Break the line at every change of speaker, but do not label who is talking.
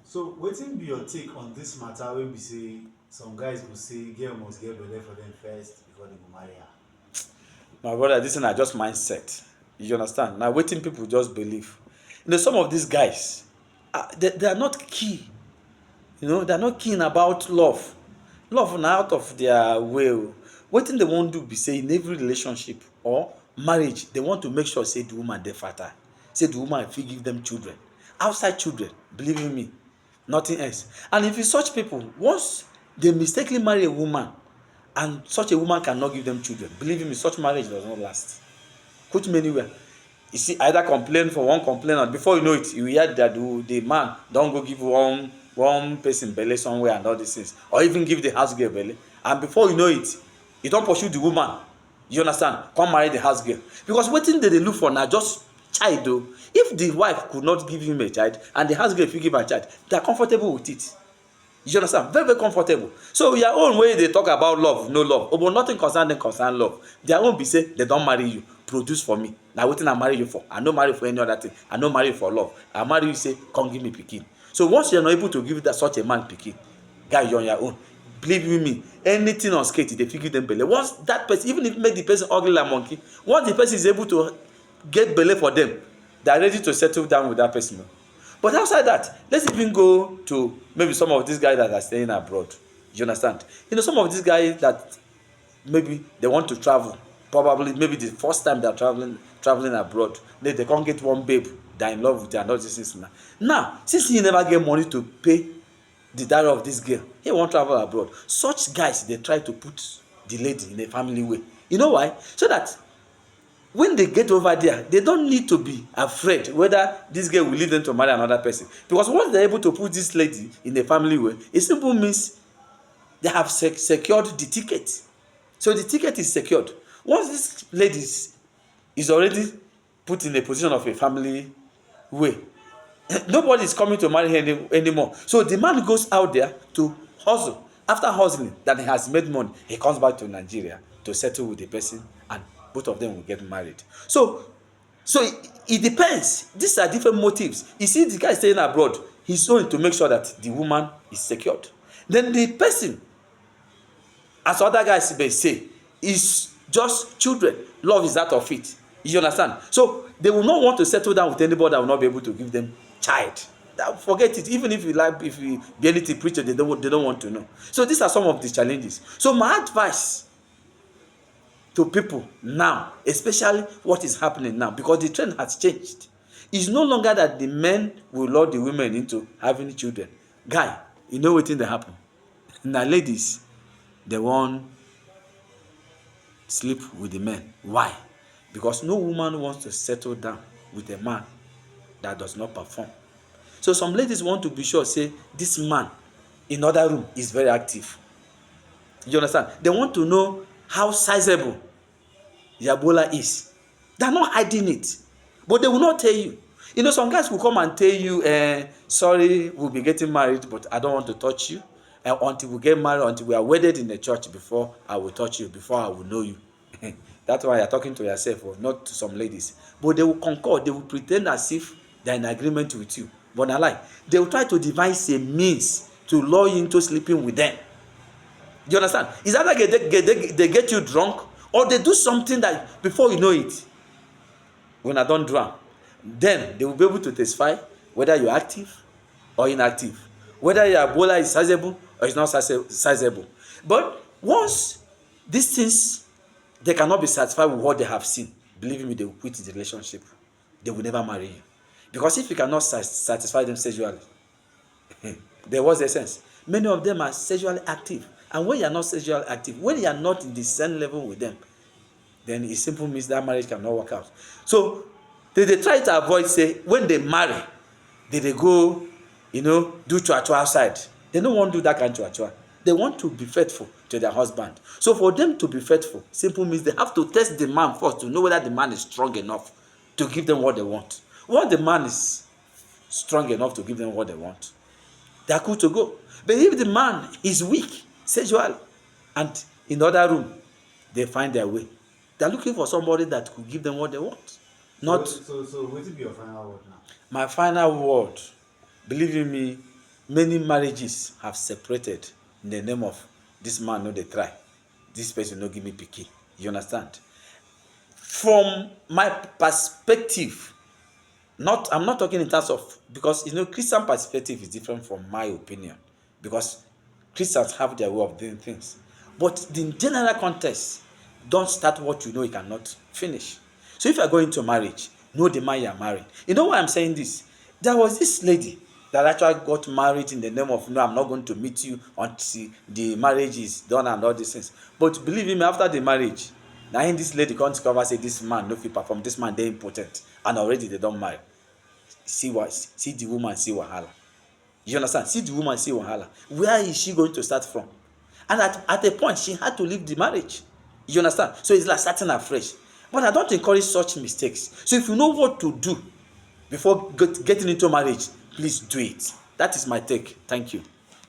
So wetin be your take on this matter wey be say some guys go say girl must get belle for them first before they go marry her?
My brother, this thing na just mindset. You understand? Now, wetin people just believe. Some of these guys, they are not key. They are not keen about love. Love na out of their way. Wetin they wan do be say in every relationship or marriage, they want to make sure say the woman dey fertile, say the woman fit give them children. Outside children, believe in me, nothing else. And if you such people, once they mistakenly marry a woman and such a woman cannot give them children, believe me, such marriage does not last. Put me anywhere. You see, either complain for one complainant, before you know it, you hear that the man don go give one person belle somewhere and all these things, or even give the house girl belle, and before you know it, you don pursue the woman, you understand, come marry the house girl. Because wetin they dey look for na just child o. If the wife could not give him a child and the house girl fit give her child, they are comfortable with it. You understand? Very, very comfortable. So your own way they talk about love, no love. But nothing concern them concern love. Their own be say they don't marry you, produce for me. Now wetin I marry you for? I no marry for any other thing. I no marry you for love. I marry you say come give me pikin. So once you're not able to give that such a man pikin, guy, you're on your own. Believe you me, anything on skate, they fit give them belle. Once that person, even if make the person ugly like monkey, once the person is able to get belle for them, they are ready to settle down with that person. But outside that, let's even go to maybe some of these guys that are staying abroad. You understand? Some of these guys that maybe they want to travel, probably maybe the first time they're traveling abroad, they can't get one babe they're in love with and all these things now. Now, since he never get money to pay the dowry of this girl, he won't travel abroad. Such guys, they try to put the lady in a family way. You know why? So that when they get over there, they don't need to be afraid whether this girl will lead them to marry another person. Because once they're able to put this lady in a family way, it simply means they have secured the ticket. So the ticket is secured. Once this lady is already put in a position of a family way, nobody is coming to marry her anymore. So the man goes out there to hustle. After hustling, that he has made money, he comes back to Nigeria to settle with the person, and both of them will get married. So it depends. These are different motives. You see, the guy staying abroad, he's only to make sure that the woman is secured. Then the person, as other guys may say, is just children. Love is out of it. You understand? So they will not want to settle down with anybody that will not be able to give them child. Forget it. Even if you be anything preacher, they don't want to know. So these are some of the challenges. So my advice to people now, especially what is happening now, because the trend has changed, it's no longer that the men will lure the women into having children. Guy, you know wetin dey happen? Na ladies dey wan sleep with the men. Why? Because no woman wants to settle down with a man that does not perform. So some ladies want to be sure say this man in other room is very active. You understand? They want to know how sizable gbola is. They're not hiding it, but they will not tell you. Some guys will come and tell you, sorry, we'll be getting married, but I don't want to touch you. Until we get married, until we are wedded in the church, before I will touch you, before I will know you. That's why you're talking to yourself, or not to some ladies. But they will concord, they will pretend as if they're in agreement with you. But not like, they will try to devise a means to lure you into sleeping with them. Do you understand? It's either they get you drunk, or they do something that before you know it, when I don't drown, then they will be able to testify whether you're active or inactive, whether your gbola is sizable or it's not sizable. But once these things, they cannot be satisfied with what they have seen, believe me, they will quit the relationship. They will never marry you. Because if you cannot satisfy them sexually, then what's the sense? Many of them are sexually active. And when you are not sexually active, when you are not in the same level with them, then it simply means that marriage cannot work out. So they try to avoid, say, when they marry, they go, do chua outside. They don't want to do that kind of chua. They want to be faithful to their husband. So for them to be faithful, simply means they have to test the man first to know whether the man is strong enough to give them what they want. Once the man is strong enough to give them what they want, they are good to go. But if the man is weak sexually, and in the other room, they find their way. They are looking for somebody that could give them what they want.
So what will be your final word now?
My final word, believe in me, many marriages have separated in the name of this man no dey try, this person no give me pikin. You understand? From my perspective, I'm not talking in terms of, because Christian perspective is different from my opinion, because Christians have their way of doing things. But the general context, don't start what you know you cannot finish. So if you are going to marriage, know the man you are marrying. You know why I'm saying this? There was this lady that actually got married in the name of, no, I'm not going to meet you until the marriage is done and all these things. But believe me, after the marriage, now this lady come discover say this man no fit perform, this man dey impotent, and already they don marry. See the woman see wahala. You understand? See the woman see wahala. Where is she going to start from? And at a point, she had to leave the marriage. You understand? So it's like starting afresh. But I don't encourage such mistakes. So if you know what to do before getting into marriage, please do it. That is my take. Thank you.